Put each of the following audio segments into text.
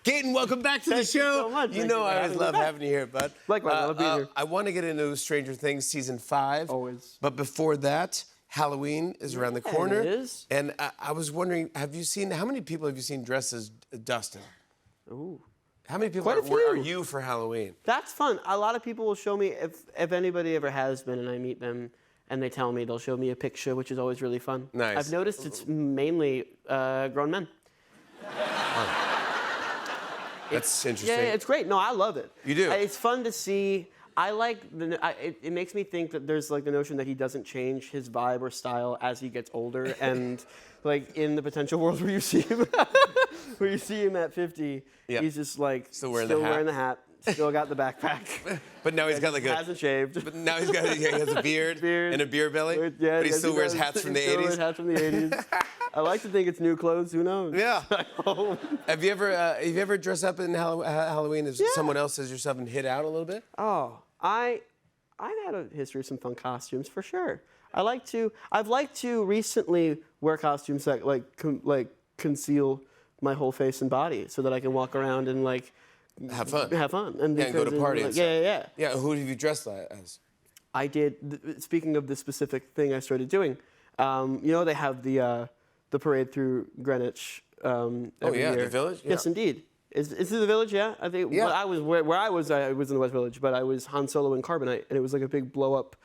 Gaten, welcome back to the Thank you show. so much. You Thank know you for I always having me love back. having you here, bud. Likewise, I love being here. I want to get into Stranger Things season 5. Always. But before that, Halloween is around the corner. it is. And I was wondering, how many people have you seen dressed as Dustin? Ooh. How many people Quite a are few. you for Halloween? That's fun. A lot of people will show me, if anybody ever has been and I meet them and they tell me, they'll show me a picture, which is always really fun. Nice. I've noticed it's mainly grown men. That's Yeah, interesting. it's great. No, I love it. You do? It's fun to see. I like it makes me think that there's like the notion that he doesn't change his vibe or style as he gets older, and like in the potential world where you see him, at 50, Yeah. he's just like Still wearing the hat. still got the backpack. But now he's got like hasn't shaved. But now he has a beard, and a beer belly. Yeah, but he yes, still wears does. hats from the He still 80s. wears hats from the 80s. I like to think it's new clothes. Who knows? Yeah. Oh. Have you ever dressed up in Halloween as someone else as yourself and hit out a little bit? Oh, I've had a history of some fun costumes for sure. I've liked to recently wear costumes that conceal my whole face and body so that I can walk around and like Have fun. have fun and Yeah, and go to parties. Like, yeah. Yeah, who have you dressed as? I did. Speaking of the specific thing I started doing, you know they have the parade through Greenwich. Every yeah, the year. Village? Yeah. Yes, indeed. Is it the Village? Yeah, I think. Yeah. Well, I was where I was in the West Village, but I was Han Solo in Carbonite, and it was like a big blow up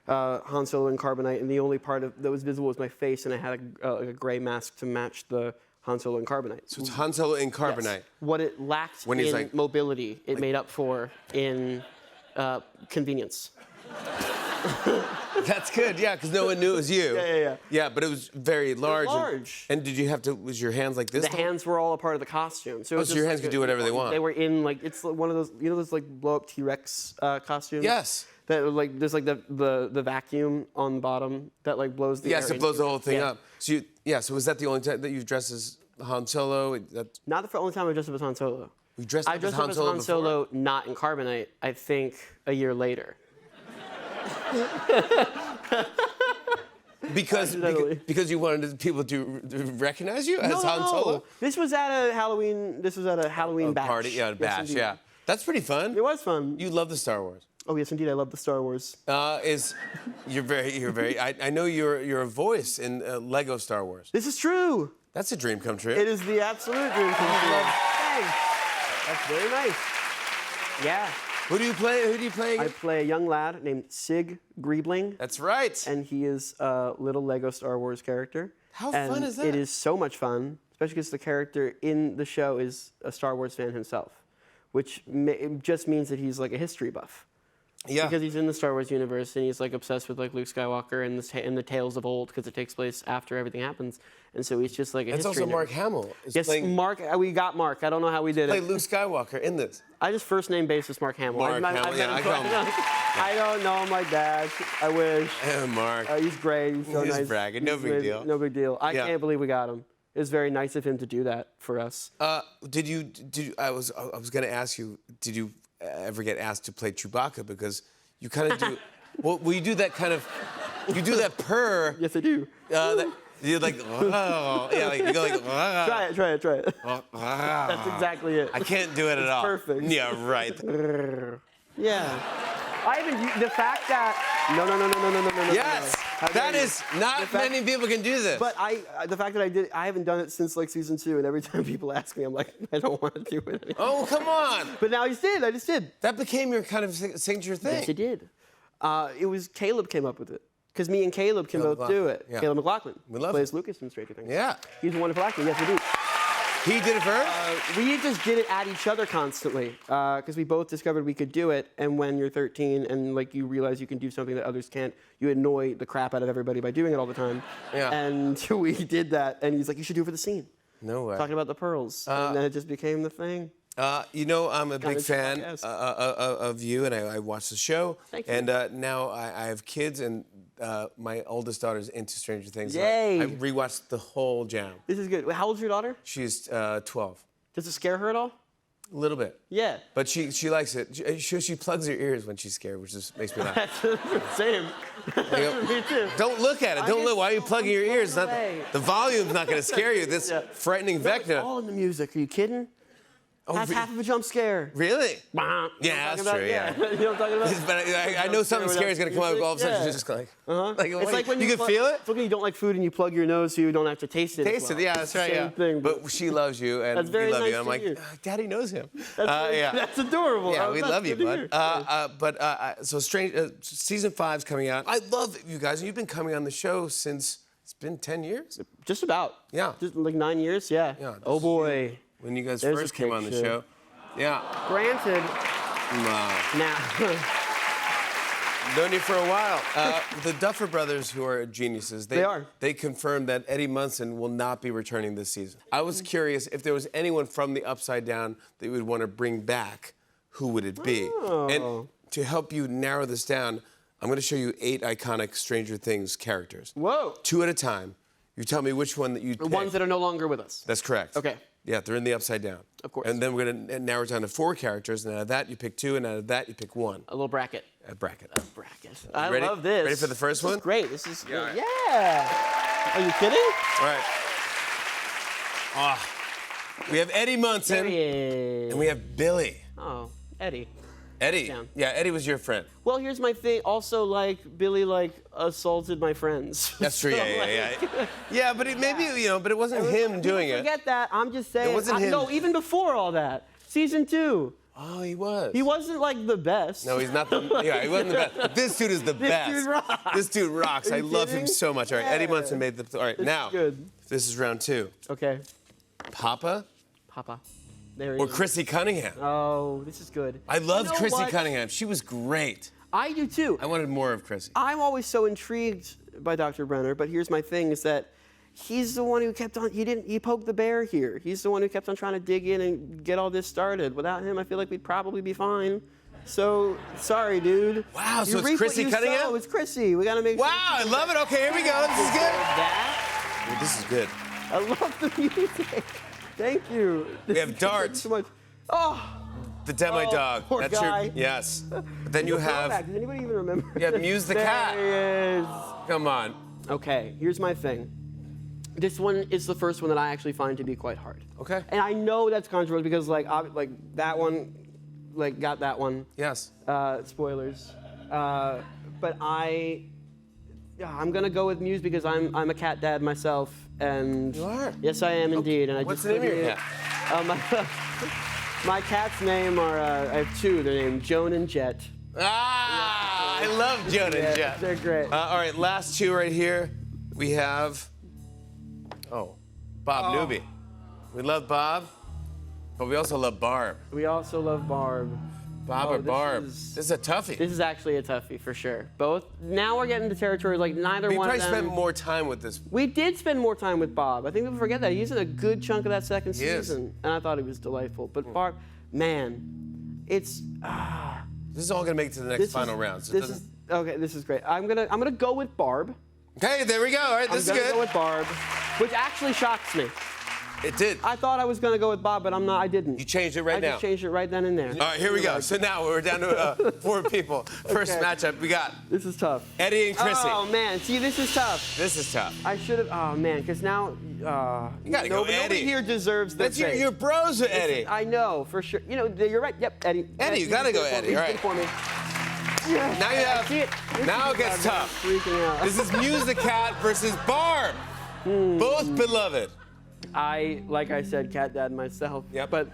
Han Solo in Carbonite, and the only part that was visible was my face, and I had like a gray mask to match the Han Solo in Carbonite. So it's Han Solo in Carbonite. Yes. What it lacked When he's in like- mobility, it made up for in convenience. That's good, yeah, because no one knew it was you. Yeah. Yeah, but it was very large. large. And did you have to? Was your hands like this? The hands were all a part of the costume. So, it was so your just hands could do whatever they want. They were in like it's one of those those like blow up T-Rex costumes. Yes. That were, like there's like the vacuum on the bottom that like blows the air. Yes, it in. blows the whole thing Yeah. up. So so was that the only time that you've dressed as Han Solo? That Not the only time I dressed up as Han Solo. you dressed I up as dressed Han up as Solo Han before? Solo, not in Carbonite. I think a year later. Accidentally. Because you wanted people to recognize you as Han Solo? This was at a Halloween. Bash. Party, yeah, Yes, bash, indeed. yeah. That's pretty fun. It was fun. You love the Star Wars. Oh yes, indeed. I love the Star Wars. You're very. I know you're a voice in Lego Star Wars. This is true. That's a dream come true. It is the absolute dream come true. Thanks. That's very nice. Yeah. Who do you play? Who do you play I again? play a young lad named Sig Griebling, That's right. and he is a little Lego Star Wars character. How and fun is that? It is so much fun, especially because the character in the show is a Star Wars fan himself, which it just means that he's like a history buff. Yeah. Because he's in the Star Wars universe and he's like obsessed with like Luke Skywalker and the tales of old because it takes place after everything happens, and so he's just like a It's history also nerd. Mark Hamill. Is Yes, playing, Mark. We got Mark. I don't know how we did play it. Luke Skywalker in this. I just first name basis Mark Hamill. Mark Hamill, yeah, I call him- I don't know him like that. I wish. Mark. He's great. He's so He's nice. bragging. No big great. deal. No big deal. I Yeah. can't believe we got him. It was very nice of him to do that for us. Did you? I was going to ask you. Did you ever get asked to play Chewbacca? Because you kind of do. Well, you do that kind of. You do that purr. Yes, I do. You're like, oh, yeah, like you go like. Try it. That's exactly it. I can't do it at all. perfect. Yeah, right. Yeah. I even the fact that no. Yes, How that dare you. is not The fact- many people can do this. But the fact that I haven't done it since like season 2, and every time people ask me, I'm like, I don't want to do it anymore. Oh, come on. But now I just did. That became your kind of signature thing. Yes, it did. It was Caleb came up with it. Because me and Caleb can Caleb both do it. Yeah. Caleb McLaughlin. We love plays Lucas from Stranger Things. Yeah. He's a wonderful actor. Yes, we do. He did it first? We just did it at each other constantly. Because we both discovered we could do it. And when you're 13 and like you realize you can do something that others can't, you annoy the crap out of everybody by doing it all the time. Yeah. And we did that. And he's like, you should do it for the scene. No way. Talking about the pearls. And then it just became the thing. I'm a big of fan podcast. of you, and I watch the show. Thank you. And now I have kids, and my oldest daughter's into Stranger Things. so Yay. I rewatched the whole jam. This is good. How old's your daughter? She's 12. Does it scare her at all? A little bit. Yeah. But she likes it. She plugs her ears when she's scared, which just makes me laugh. Same. Me too. Don't look at it. Don't look. Why are you plugging your ears? It's not, way. the volume's not going to scare you. This Yeah. frightening It's vector. all in the music. Are you kidding? That's half of a jump scare. Really? Bah. Yeah, that's true. Yeah. You know what I'm talking about? But I know something scary is gonna come up. All of a sudden, she's just like, like, It's like when you can feel it. It's like when you don't like food and you plug your nose so you don't have to taste it. as Taste it. well. Yeah, that's right. Same Yeah. thing, But she loves you, and That's very we love nice you. And I'm to like, hear. Daddy knows him. That's, that's adorable. Yeah, Oh, we that's love you, good to bud. hear. So season 5's coming out. I love you guys. You've been coming on the show since it's been 10 years. Just about. Yeah. Just like 9 years. Yeah. Yeah, Oh boy. When you guys There's first a came on the picture. show. Yeah. Granted. Wow. Now. Known you for a while. The Duffer Brothers, who are geniuses, They are. They confirmed that Eddie Munson will not be returning this season. I was curious if there was anyone from the Upside Down that you would want to bring back, who would it be? Oh. And to help you narrow this down, I'm going to show you 8 iconic Stranger Things characters. Whoa. 2 at a time. You tell me which one that you'd The pick. ones that are no longer with us. That's correct. Okay. Yeah, they're in the Upside Down. Of course. And then we're going to narrow it down to 4 characters, and out of that you pick 2, and out of that you pick 1. A little bracket. A bracket. Bracket. I Ready? love this. Ready for the first This one? is great. This is Yeah, all right. yeah. Are you kidding? All right. We have Eddie Munson, There he is. and we have Billy. Oh, Eddie. Eddie. Down. Yeah, Eddie was your friend. Well, here's my thing. Also, like Billy, like assaulted my friends. That's true. So, Yeah. Yeah, but but it wasn't like, him doing it. Forget that. I'm just saying. wasn't him. No, even before all that, season 2, Oh, he was. he wasn't like the best. No, he's not the. Yeah, he wasn't the best. But this dude is the best. dude rocks. This dude rocks. Are I you love him kidding? so much. All right, Eddie Yeah. Munson made the. All right, now. good. This is round 2. Okay, Papa Papa. There he or is. Chrissy Cunningham. Oh, this is good. I loved You know Chrissy what? Cunningham. She was great. I do too. I wanted more of Chrissy. I'm always so intrigued by Dr. Brenner, but here's my thing: is that he's the one who kept on. He poked the bear here. He's the one who kept on trying to dig in and get all this started. Without him, I feel like we'd probably be fine. So sorry, dude. Wow, so You it's reap what Chrissy you Cunningham? sow. It's Chrissy. We gotta make. Wow, I love it. Okay, here we go. This is good. That. Well, this is good. I love the music. Thank you. We have Thank Dart. you so much. Oh, The Demi Dog. poor That's guy. your yes. But then you the throwback. have. Does anybody even remember? You have Muse the there cat. He is. Come on. Okay, here's my thing. This one is the first one that I actually find to be quite hard. Okay. And I know that's controversial because like that one, like got that one. Yes. Spoilers. But I'm gonna go with Muse because I'm a cat dad myself, and You are? Yes, I am indeed. And I What's just the name of your couldn't- my cat's name are I have 2. They're named Joan and Jet. Ah, I love Joan and Jet. They're great. All right, last 2 right here. We have. Bob Newby. We love Bob, but we also love Barb. We also love Barb. Bob Oh, or this Barb. is- This is a toughie. This is actually a toughie for sure. Both. Now we're getting to territory like neither We one probably of them. spent more time with this. We did spend more time with Bob. I think people forget that. He's in a good chunk of that second He is. season. And I thought he was delightful. But Barb, man, it's This is all gonna make it to the next this final is, round. So it this doesn't- is okay, this is great. I'm gonna go with Barb. Okay, there we go. All right, this I'm is gonna good. go with Barb, which actually shocks me. It did. I thought I was gonna go with Bob, but I'm not. I didn't. You changed it right I now. just changed it right then and there. All right, here we go. So now we're down to 4 people. First Okay. matchup, we got This is tough. Eddie and Chrissy. Oh man, see, this is tough. This is tough. I should have. Oh man, because now You gotta go nobody Eddie. here deserves the That's your fate. bros with Eddie. I know for sure. You know, you're right. Yep, Eddie. Eddie, you gotta did go good for Eddie, me. He's right. good for me. Yeah, Now you I have- see it. now it gets I'm tough. Freaking out. This is Muse the Cat versus Barb. Hmm. Both beloved. Like I said, cat dad myself. Yep. But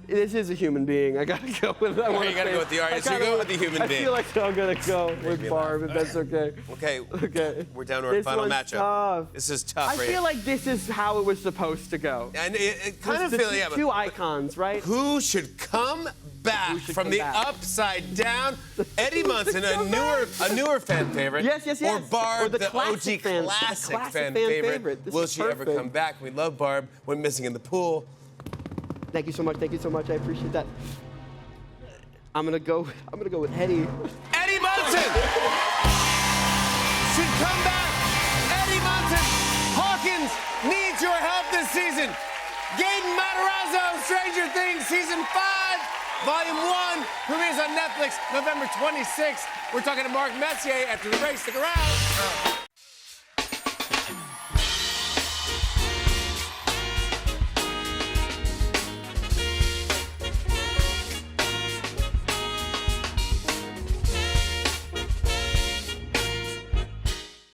this is a human being. I gotta go with. You gotta go with the artist. You go with the human being. I feel like I'm gonna go with Barb, if that's okay. Okay. Okay. We're down to our This final one's matchup. tough. This is tough, I right? feel like this is how it was supposed to go. And it kind of The feels, yeah, but two icons, right? who should come back Who should from come the back? Upside Down? Eddie Who Munson, should a come newer fan favorite. Yes, yes, Or yes. Barb, Or the the classic OG fan- the classic classic fan fan favorite. favorite. This Will is she ever perfect. come back? We love Barb. Went missing in the pool. Thank you so much. Thank you so much. I appreciate that. I'm gonna go with Eddie. Eddie Munson should come back. Eddie Munson. Hawkins needs your help this season. Gaten Matarazzo, Stranger Things, Season 5, Volume 1, premieres on Netflix November 26th. We're talking to Mark Messier after the break. Stick around.